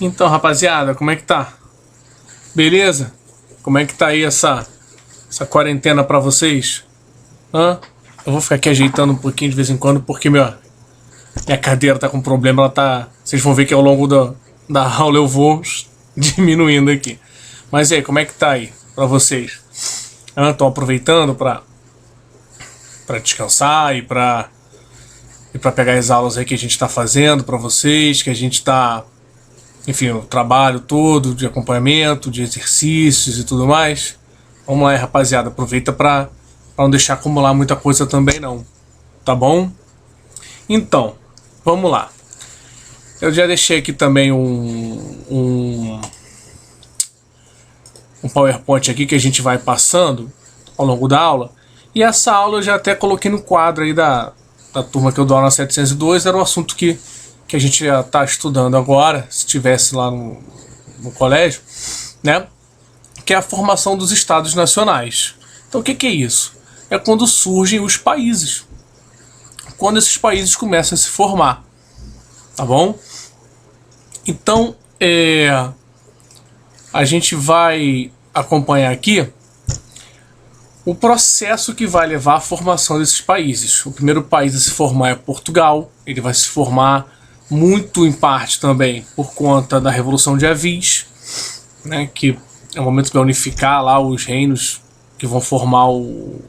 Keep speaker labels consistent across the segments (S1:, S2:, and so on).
S1: Então, rapaziada, como é que tá? Beleza? Como é que tá aí essa quarentena pra vocês? Hã? Eu vou ficar aqui ajeitando um pouquinho de vez em quando porque minha cadeira tá com problema, ela tá... Vocês vão ver que ao longo da aula eu vou diminuindo aqui. Mas e aí, como é que tá aí pra vocês? Estão aproveitando pra descansar e pra pegar as aulas aí que a gente tá fazendo pra vocês, que a gente tá... Enfim, o trabalho todo de acompanhamento, de exercícios e tudo mais. Vamos lá, rapaziada. Aproveita pra não deixar acumular muita coisa também, não. Tá bom? Então, vamos lá. Eu já deixei aqui também um PowerPoint aqui que a gente vai passando ao longo da aula. E essa aula eu já até coloquei no quadro aí da turma que eu dou aula na 702. Era um assunto que a gente já está estudando agora, se estivesse lá no colégio, né? Que é a formação dos estados nacionais. Então o que é isso? É quando surgem os países. Quando esses países começam a se formar. Tá bom? Então, a gente vai acompanhar aqui o processo que vai levar à formação desses países. O primeiro país a se formar é Portugal. Ele vai se formar muito em parte também por conta da Revolução de Avis, né, que é o momento que vai unificar lá os reinos que vão formar o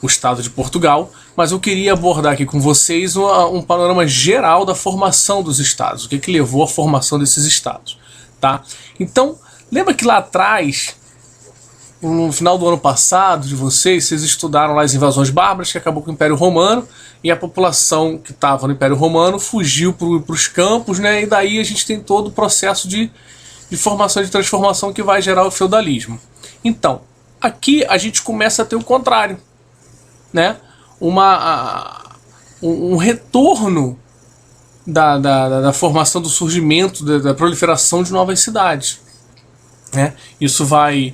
S1: Estado de Portugal. Mas eu queria abordar aqui com vocês um panorama geral da formação dos estados, o que levou à formação desses estados, tá? Então, lembra que lá atrás, no final do ano passado, vocês estudaram lá as invasões bárbaras, que acabou com o Império Romano, e a população que estava no Império Romano fugiu para os campos, né? E daí a gente tem todo o processo de formação e de transformação que vai gerar o feudalismo. Então, aqui a gente começa a ter o contrário, né? Um retorno da formação, do surgimento, da proliferação de novas cidades, né? Isso vai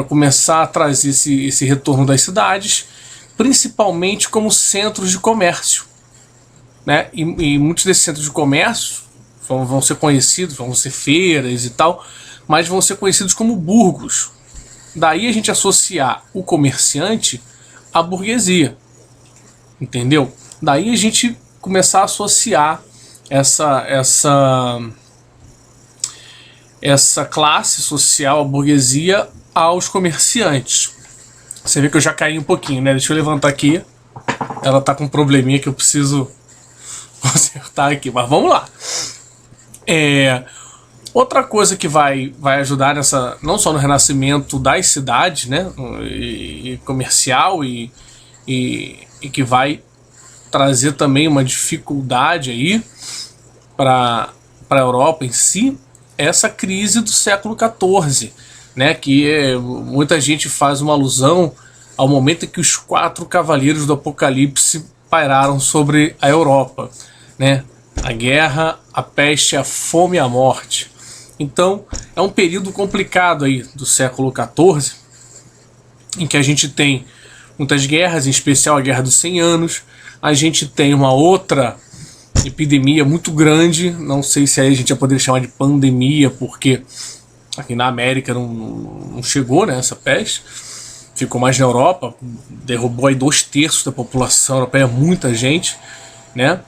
S1: começar a trazer esse retorno das cidades, principalmente como centros de comércio, né? E muitos desses centros de comércio vão ser conhecidos, vão ser feiras e tal, mas vão ser conhecidos como burgos. Daí a gente associar o comerciante à burguesia, entendeu? Daí a gente começar a associar essa classe social, a burguesia, aos comerciantes. Você vê que eu já caí um pouquinho, né? Deixa eu levantar aqui. Ela tá com um probleminha que eu preciso consertar aqui, mas vamos lá. Outra coisa que vai ajudar nessa, não só no renascimento das cidades, né, e comercial, e que vai trazer também uma dificuldade aí para a Europa em si, é essa crise do século XIV, né, que muita gente faz uma alusão ao momento em que os 4 cavaleiros do Apocalipse pairaram sobre a Europa, né? A guerra, a peste, a fome e a morte. Então, é um período complicado aí do século XIV, em que a gente tem muitas guerras, em especial a Guerra dos 100 Anos. A gente tem uma outra epidemia muito grande, não sei se aí a gente já poderia chamar de pandemia, porque aqui na América não chegou, né, essa peste. Ficou mais na Europa, derrubou aí 2/3 da população europeia, muita gente, né?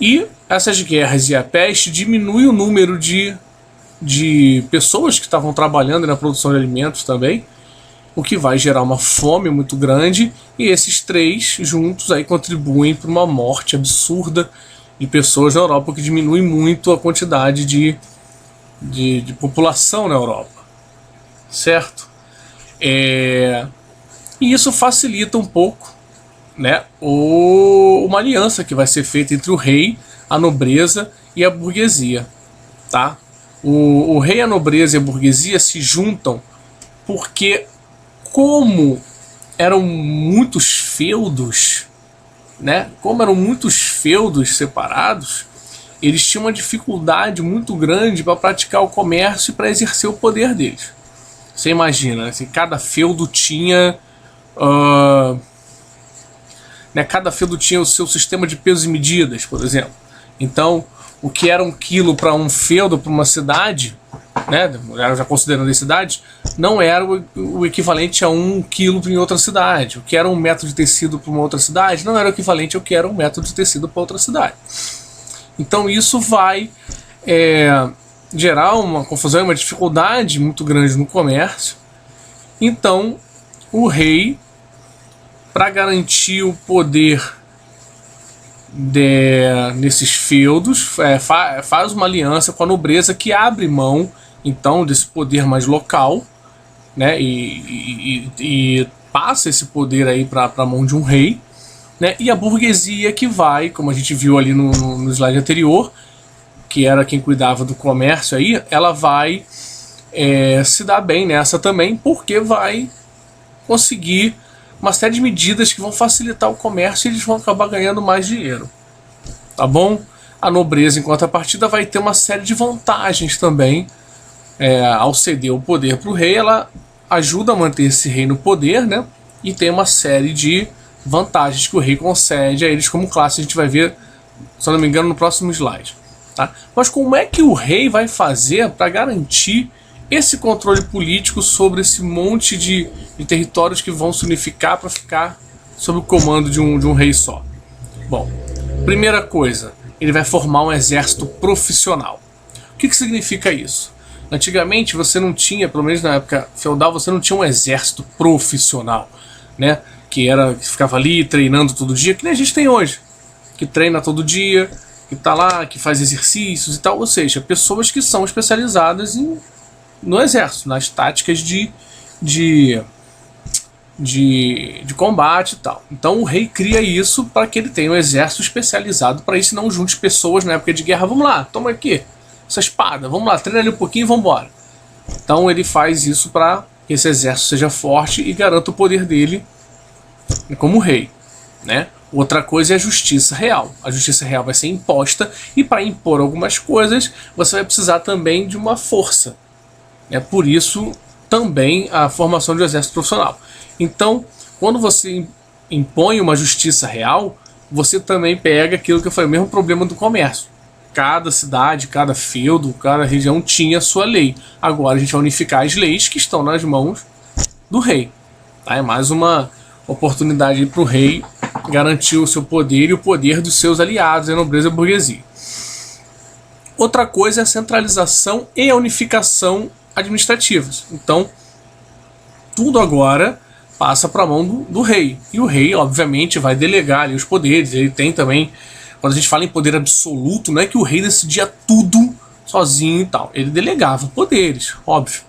S1: E essas guerras e a peste diminuem o número de pessoas que estavam trabalhando na produção de alimentos também, o que vai gerar uma fome muito grande, e esses 3 juntos aí contribuem para uma morte absurda de pessoas na Europa, que diminui muito a quantidade de população na Europa, certo? E isso facilita um pouco, né, uma aliança que vai ser feita entre o rei, a nobreza e a burguesia, tá? O rei, a nobreza e a burguesia se juntam porque, como eram muitos feudos, né? Como eram muitos feudos separados, eles tinham uma dificuldade muito grande para praticar o comércio e para exercer o poder deles. Você imagina, assim, cada feudo tinha né, cada feudo tinha o seu sistema de pesos e medidas, por exemplo. Então, o que era 1 quilo para um feudo, para uma cidade, né, já considerando as cidades, não era o equivalente a 1 quilo em outra cidade. O que era 1 metro de tecido para uma outra cidade não era o equivalente ao que era 1 metro de tecido para outra cidade. Então isso vai gerar uma confusão e uma dificuldade muito grande no comércio. Então o rei, para garantir o poder nesses feudos, faz uma aliança com a nobreza que abre mão então desse poder mais local, né, e passa esse poder aí para a mão de um rei, né, e a burguesia que vai, como a gente viu ali no slide anterior, que era quem cuidava do comércio aí, ela vai se dar bem nessa também, porque vai conseguir uma série de medidas que vão facilitar o comércio e eles vão acabar ganhando mais dinheiro, tá bom? A nobreza, em contrapartida, vai ter uma série de vantagens também. Ao ceder o poder para o rei, ela ajuda a manter esse rei no poder, né? E tem uma série de vantagens que o rei concede a eles como classe. A gente vai ver, se eu não me engano, no próximo slide, tá? Mas como é que o rei vai fazer para garantir esse controle político sobre esse monte de territórios que vão se unificar para ficar sob o comando de um rei só? Bom, primeira coisa, ele vai formar um exército profissional. O que significa isso? Antigamente você não tinha, pelo menos na época feudal, você não tinha um exército profissional, né? Que ficava ali treinando todo dia, que nem a gente tem hoje, que treina todo dia, que tá lá, que faz exercícios e tal, ou seja, pessoas que são especializadas no exército, nas táticas de combate e tal. Então o rei cria isso para que ele tenha um exército especializado para isso, não junte pessoas na época de guerra. Vamos lá, toma aqui essa espada, vamos lá, treina ali um pouquinho e vamos embora. Então ele faz isso para que esse exército seja forte e garanta o poder dele como rei, né? Outra coisa é a justiça real. A justiça real vai ser imposta e para impor algumas coisas você vai precisar também de uma força. Por isso também a formação de um exército profissional. Então, quando você impõe uma justiça real, você também pega aquilo que foi o mesmo problema do comércio. Cada cidade, cada feudo, cada região tinha a sua lei. Agora a gente vai unificar as leis que estão nas mãos do rei. Tá? É mais uma oportunidade para o rei garantir o seu poder e o poder dos seus aliados, a nobreza e a burguesia. Outra coisa é a centralização e a unificação administrativas. Então, tudo agora passa para a mão do rei. E o rei, obviamente, vai delegar ali os poderes. Ele tem também, quando a gente fala em poder absoluto, não é que o rei decidia tudo sozinho e tal. Ele delegava poderes, óbvio.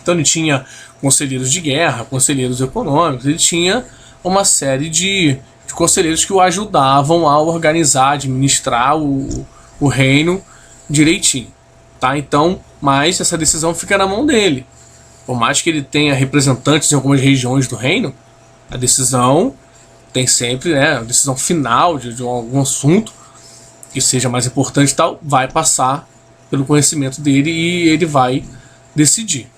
S1: Então ele tinha conselheiros de guerra, conselheiros econômicos, ele tinha uma série de conselheiros que o ajudavam a organizar, administrar o reino direitinho. Tá? Então, mas essa decisão fica na mão dele. Por mais que ele tenha representantes em algumas regiões do reino, a decisão tem sempre, né, a decisão final de algum assunto que seja mais importante e tal, vai passar pelo conhecimento dele e ele vai decidir.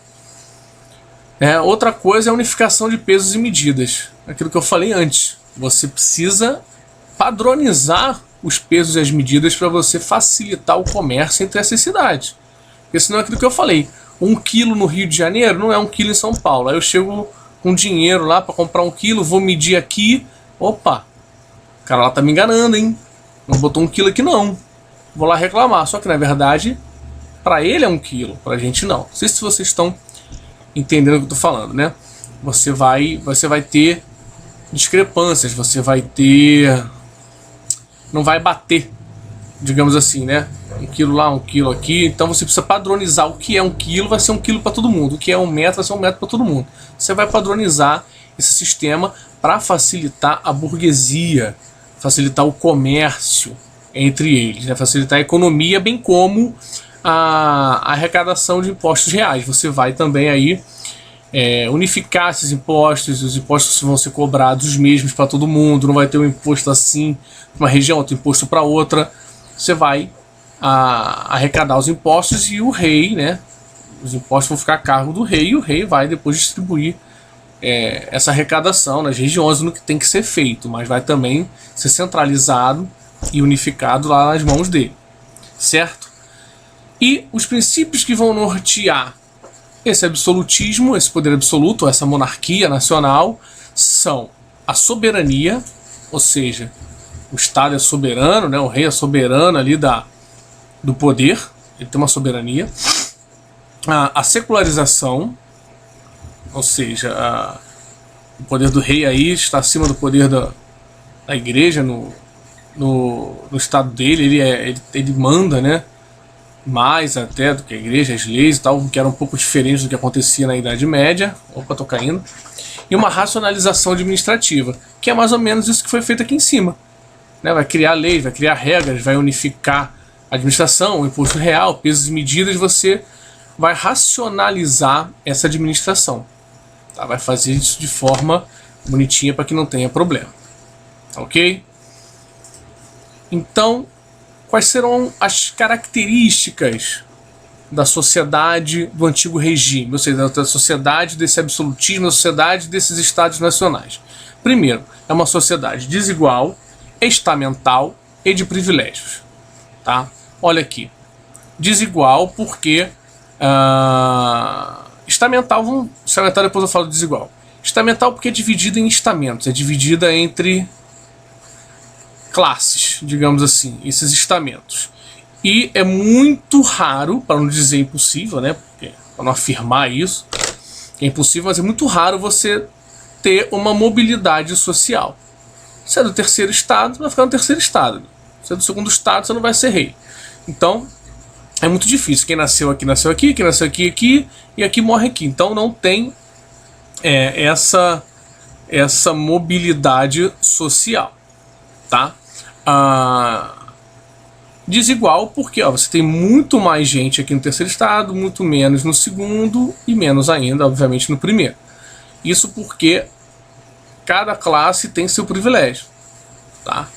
S1: Outra coisa é a unificação de pesos e medidas. Aquilo que eu falei antes. Você precisa padronizar os pesos e as medidas para você facilitar o comércio entre essas cidades. Porque senão é aquilo que eu falei. 1 quilo no Rio de Janeiro não é 1 quilo em São Paulo. Aí eu chego com dinheiro lá para comprar 1 quilo, vou medir aqui. Opa, o cara lá tá me enganando, hein? Não botou 1 quilo aqui não. Vou lá reclamar. Só que na verdade, para ele é 1 quilo, pra gente não. Não sei se vocês estão entendendo o que eu tô falando, né? Você vai ter discrepâncias, você vai ter... não vai bater, digamos assim, né? 1 quilo lá, 1 quilo aqui. Então você precisa padronizar o que é 1 quilo, vai ser 1 quilo para todo mundo. O que é 1 metro, vai ser 1 metro para todo mundo. Você vai padronizar esse sistema para facilitar a burguesia, facilitar o comércio entre eles, né? Facilitar a economia, bem como a arrecadação de impostos reais. Você vai também aí unificar esses impostos. Os impostos vão ser cobrados os mesmos para todo mundo, não vai ter um imposto assim para uma região, outro imposto para outra. Você vai arrecadar os impostos e o rei, né, os impostos vão ficar a cargo do rei e o rei vai depois distribuir essa arrecadação nas regiões no que tem que ser feito, mas vai também ser centralizado e unificado lá nas mãos dele. certo? E os princípios que vão nortear esse absolutismo, esse poder absoluto, essa monarquia nacional, são a soberania, ou seja, o Estado é soberano, né? O rei é soberano ali do poder, ele tem uma soberania. A secularização, ou seja, o poder do rei aí está acima do poder da igreja no estado dele, ele manda, né? Mais até do que a igreja, as leis e tal, que eram um pouco diferentes do que acontecia na Idade Média. Opa, tô caindo. E uma racionalização administrativa, que é mais ou menos isso que foi feito aqui em cima, né? Vai criar leis, vai criar regras, vai unificar a administração, o imposto real, pesos e medidas, você vai racionalizar essa administração, tá? Vai fazer isso de forma bonitinha para que não tenha problema, ok? Então, quais serão as características da sociedade do antigo regime, ou seja, da sociedade desse absolutismo, da sociedade desses estados nacionais? Primeiro, é uma sociedade desigual, estamental e de privilégios, tá? Olha aqui, desigual porque estamental depois eu falo desigual. Estamental porque é dividida em estamentos, é dividida entre classes, digamos assim, esses estamentos. E é muito raro, para não dizer impossível, né? Para não afirmar isso, é impossível, mas é muito raro você ter uma mobilidade social. Se é do terceiro estado, vai ficar no terceiro estado. Se é do segundo estado, você não vai ser rei. Então, é muito difícil. Quem nasceu aqui, quem nasceu aqui, e aqui morre aqui. Então, não tem essa mobilidade social, tá? Desigual porque você tem muito mais gente aqui no terceiro estado, muito menos no segundo e menos ainda, obviamente, no primeiro. Isso porque cada classe tem seu privilégio, tá?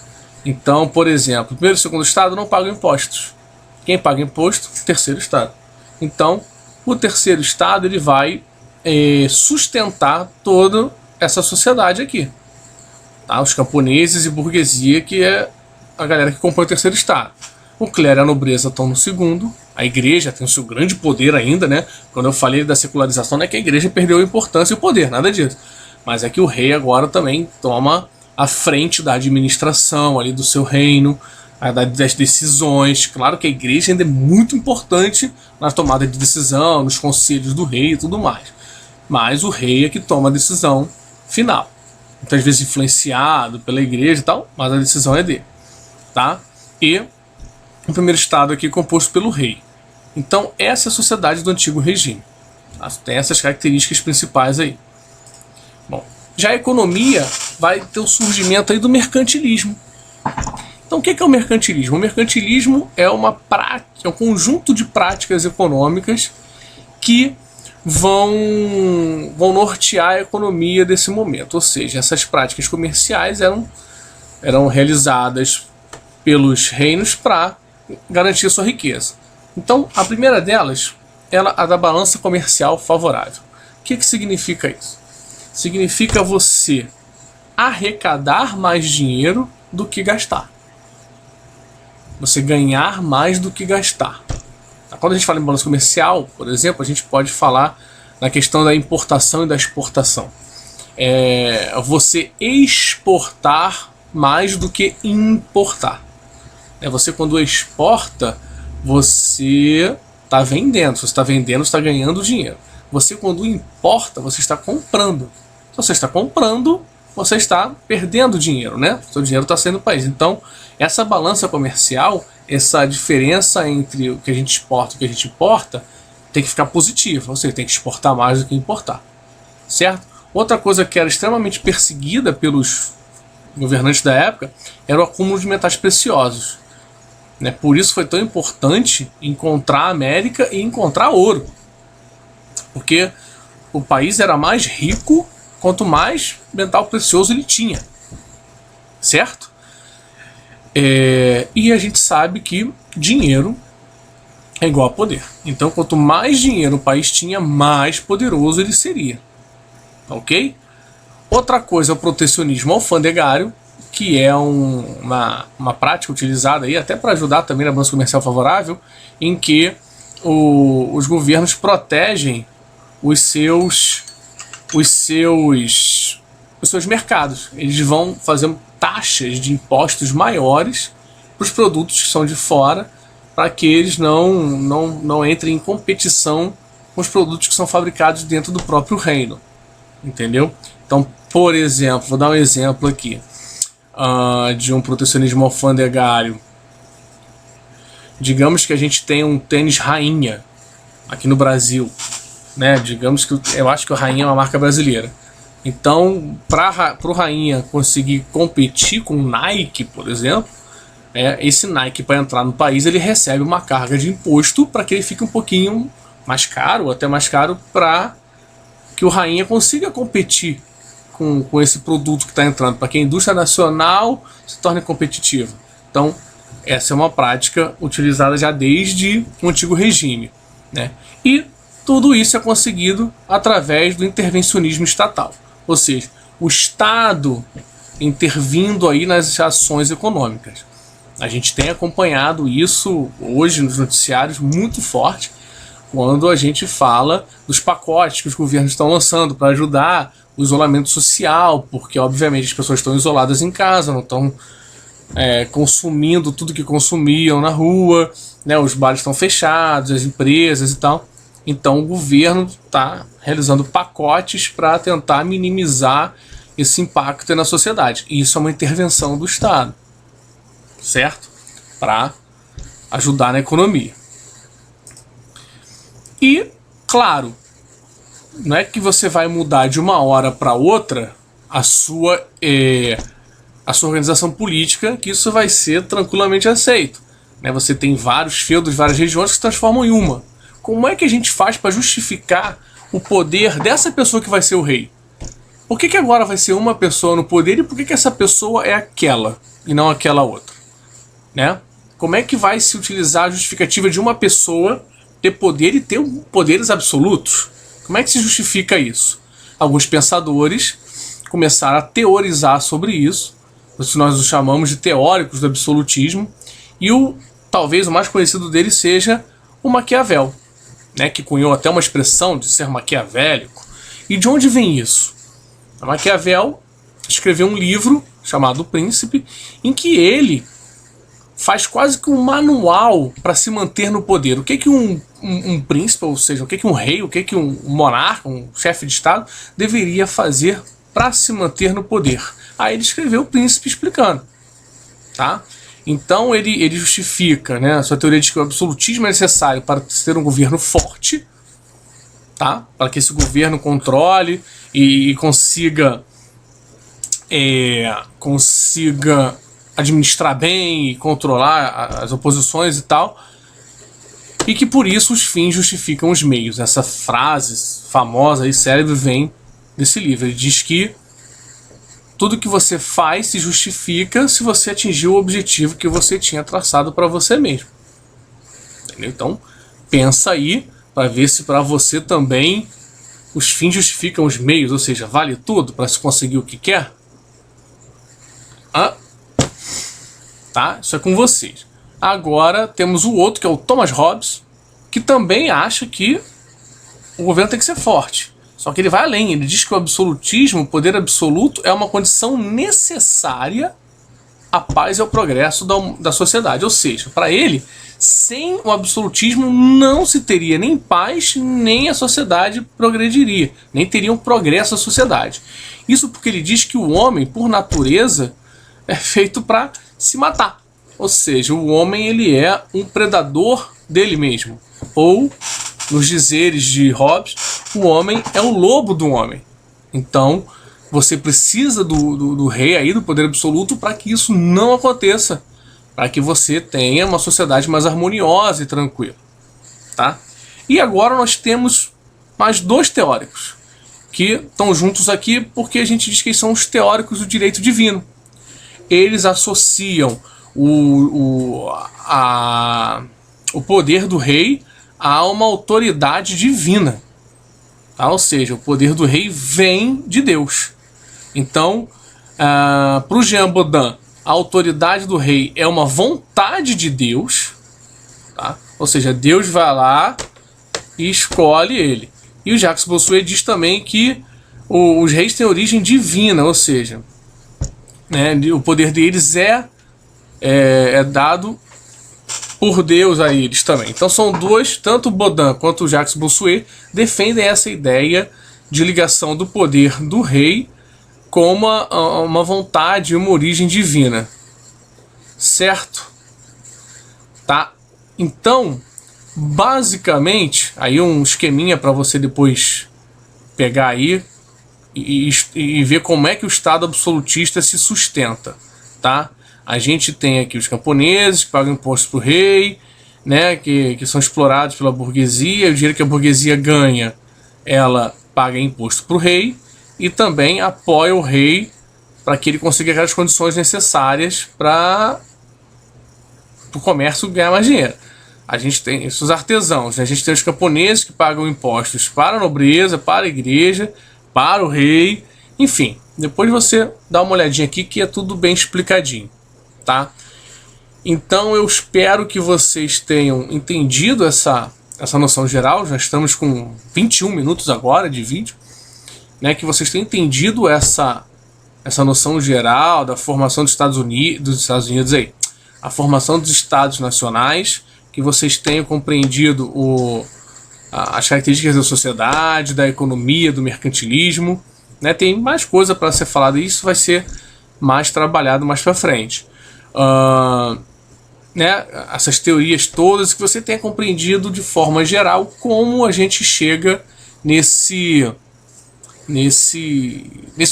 S1: Então, por exemplo, primeiro e segundo estado não pagam impostos. Quem paga imposto? Terceiro estado. Então, o terceiro estado ele vai sustentar toda essa sociedade aqui, tá? Os camponeses e burguesia, que é a galera que compõe o terceiro estado. O clero e a nobreza estão no segundo. A igreja tem o seu grande poder ainda, né? Quando eu falei da secularização, não é que a igreja perdeu a importância e o poder, nada disso. Mas é que o rei agora também toma a frente da administração ali do seu reino, das decisões. Claro que a igreja ainda é muito importante na tomada de decisão, nos conselhos do rei e tudo mais. Mas o rei é que toma a decisão final. Muitas vezes influenciado pela igreja e tal, mas a decisão é dele, tá? E o primeiro estado aqui é composto pelo rei. Então essa é a sociedade do antigo regime, tá? Tem essas características principais aí. Bom, já a economia vai ter o surgimento aí do mercantilismo. Então o que é o mercantilismo? O mercantilismo é um conjunto de práticas econômicas que vão nortear a economia desse momento. Ou seja, essas práticas comerciais eram realizadas pelos reinos para garantir a sua riqueza. Então, a primeira delas é a da balança comercial favorável. O que significa isso? Significa você arrecadar mais dinheiro do que gastar. Você ganhar mais do que gastar. Quando a gente fala em balança comercial, por exemplo, a gente pode falar na questão da importação e da exportação. Você exportar mais do que importar. Você, quando exporta, você está vendendo. Se você está vendendo, você está ganhando dinheiro. Você, quando importa, você está comprando. Se você está comprando, você está perdendo dinheiro, né? Seu dinheiro está saindo do país. Então, essa balança comercial, essa diferença entre o que a gente exporta e o que a gente importa, tem que ficar positiva. Ou seja, tem que exportar mais do que importar, certo? Outra coisa que era extremamente perseguida pelos governantes da época era o acúmulo de metais preciosos. Por isso foi tão importante encontrar a América e encontrar ouro. Porque o país era mais rico quanto mais metal precioso ele tinha, certo? E a gente sabe que dinheiro é igual a poder. Então, quanto mais dinheiro o país tinha, mais poderoso ele seria. Ok? Outra coisa é o protecionismo alfandegário, que é uma prática utilizada aí até para ajudar também na balança comercial favorável, em que os governos protegem os seus mercados. Eles vão fazer taxas de impostos maiores para os produtos que são de fora, para que eles não entrem em competição com os produtos que são fabricados dentro do próprio reino. Entendeu? Então, por exemplo, vou dar um exemplo aqui de um protecionismo alfandegário. Digamos que a gente tem um tênis Rainha aqui no Brasil, né? Digamos que eu acho que o Rainha é uma marca brasileira. Então, para o Rainha conseguir competir com o Nike, por exemplo, esse Nike, para entrar no país, ele recebe uma carga de imposto para que ele fique um pouquinho mais caro, ou até mais caro, para que o Rainha consiga competir com esse produto que está entrando, para que a indústria nacional se torne competitiva. Então, essa é uma prática utilizada já desde o antigo regime, né? E tudo isso é conseguido através do intervencionismo estatal, ou seja, o Estado intervindo aí nas ações econômicas. A gente tem acompanhado isso hoje nos noticiários muito forte, quando a gente fala dos pacotes que os governos estão lançando para ajudar o isolamento social, porque obviamente as pessoas estão isoladas em casa, não estão consumindo tudo que consumiam na rua, né? Os bares estão fechados, as empresas e tal. Então o governo está realizando pacotes para tentar minimizar esse impacto na sociedade. E isso é uma intervenção do Estado, certo? Para ajudar na economia. E, claro, não é que você vai mudar de uma hora para outra a sua organização política, que isso vai ser tranquilamente aceito, né? Você tem vários feudos, várias regiões que se transformam em uma. Como é que a gente faz para justificar o poder dessa pessoa que vai ser o rei? Por que agora vai ser uma pessoa no poder e por que essa pessoa é aquela e não aquela outra, né? Como é que vai se utilizar a justificativa de uma pessoa ter poder e ter poderes absolutos? Como é que se justifica isso? Alguns pensadores começaram a teorizar sobre isso, nós os chamamos de teóricos do absolutismo, e talvez o mais conhecido deles seja o Maquiavel, né, que cunhou até uma expressão de ser maquiavélico. E de onde vem isso? A Maquiavel escreveu um livro chamado O Príncipe, em que ele faz quase que um manual para se manter no poder. O que um príncipe, ou seja, o que um rei, o que um monarca, um chefe de Estado deveria fazer para se manter no poder. Aí ele escreveu O Príncipe explicando, tá? Então ele justifica, né, a sua teoria de que o absolutismo é necessário para ter um governo forte, tá? Para que esse governo controle e consiga administrar bem e controlar as oposições e tal, e que por isso os fins justificam os meios. Essa frase famosa e célebre vem desse livro. Ele diz que tudo que você faz se justifica se você atingir o objetivo que você tinha traçado para você mesmo. Entendeu? Então, pensa aí para ver se para você também os fins justificam os meios, ou seja, vale tudo para se conseguir o que quer? Tá? Isso é com vocês. Agora temos o outro, que é o Thomas Hobbes, que também acha que o governo tem que ser forte. Só que ele vai além, ele diz que o absolutismo, o poder absoluto, é uma condição necessária à paz e ao progresso da sociedade. Ou seja, para ele, sem o absolutismo não se teria nem paz, nem a sociedade progrediria, nem teria um progresso da sociedade. Isso porque ele diz que o homem, por natureza, é feito para se matar. Ou seja, o homem ele é um predador dele mesmo. Ou, nos dizeres de Hobbes, o homem é o lobo do homem. Então, você precisa do rei aí, do poder absoluto, para que isso não aconteça. Para que você tenha uma sociedade mais harmoniosa e tranquila. Tá? E agora nós temos mais dois teóricos, que estão juntos aqui porque a gente diz que eles são os teóricos do direito divino. Eles associam o poder do rei a uma autoridade divina, tá? Ou seja, o poder do rei vem de Deus. Então, Para o Jean Bodin, a autoridade do rei é uma vontade de Deus, tá? Ou seja, Deus vai lá e escolhe ele. E o Jacques Bossuet diz também que os reis têm origem divina, ou seja, né, o poder deles é dado por Deus a eles também. Então são dois, tanto Bodin quanto o Jacques Bossuet, defendem essa ideia de ligação do poder do rei com uma vontade, uma origem divina. Certo? Tá? Então, basicamente, aí um esqueminha para você depois pegar aí e ver como é que o Estado absolutista se sustenta, tá? A gente tem aqui os camponeses que pagam imposto para o rei, né, que são explorados pela burguesia, o dinheiro que a burguesia ganha, ela paga imposto para o rei e também apoia o rei para que ele consiga aquelas condições necessárias para o comércio ganhar mais dinheiro. A gente tem esses artesãos, né? A gente tem os camponeses que pagam impostos para a nobreza, para a igreja, para o rei, enfim. Depois você dá uma olhadinha aqui que é tudo bem explicadinho, tá? Então eu espero que vocês tenham entendido essa noção geral. Já estamos com 21 minutos agora de vídeo, né? Que vocês tenham entendido essa noção geral da formação dos Estados Unidos aí, a formação dos Estados nacionais, que vocês tenham compreendido as características da sociedade, da economia, do mercantilismo, né? Tem mais coisa para ser falado e isso vai ser mais trabalhado mais para frente. Né? Essas teorias todas, que você tenha compreendido de forma geral como a gente chega nesse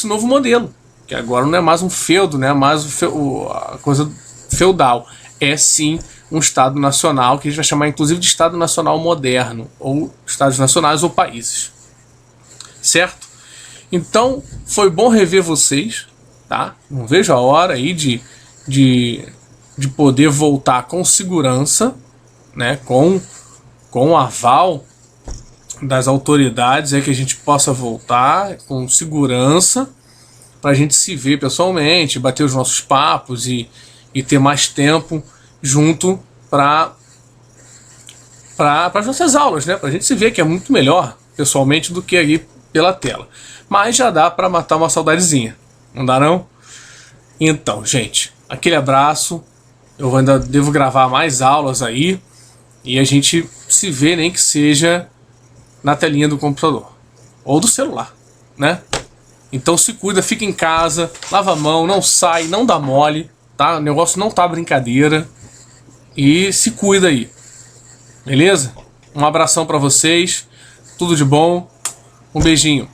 S1: novo modelo, que agora não é mais um feudo, né? Mais a coisa feudal, é sim um Estado nacional, que a gente vai chamar inclusive de Estado Nacional Moderno, ou Estados Nacionais ou países, certo? Então foi bom rever vocês, tá? Não vejo a hora aí de poder voltar com segurança, né? Com o aval das autoridades, que a gente possa voltar com segurança para a gente se ver pessoalmente, bater os nossos papos e ter mais tempo junto para as nossas aulas, né? Para a gente se ver, que é muito melhor pessoalmente do que aí pela tela. Mas já dá para matar uma saudadezinha, não dá não? Então, gente, aquele abraço. Eu ainda devo gravar mais aulas aí e a gente se vê, nem que seja na telinha do computador ou do celular, né? Então se cuida, fica em casa, lava a mão, não sai, não dá mole, tá? O negócio não tá brincadeira e se cuida aí, beleza? Um abração pra vocês, tudo de bom, um beijinho.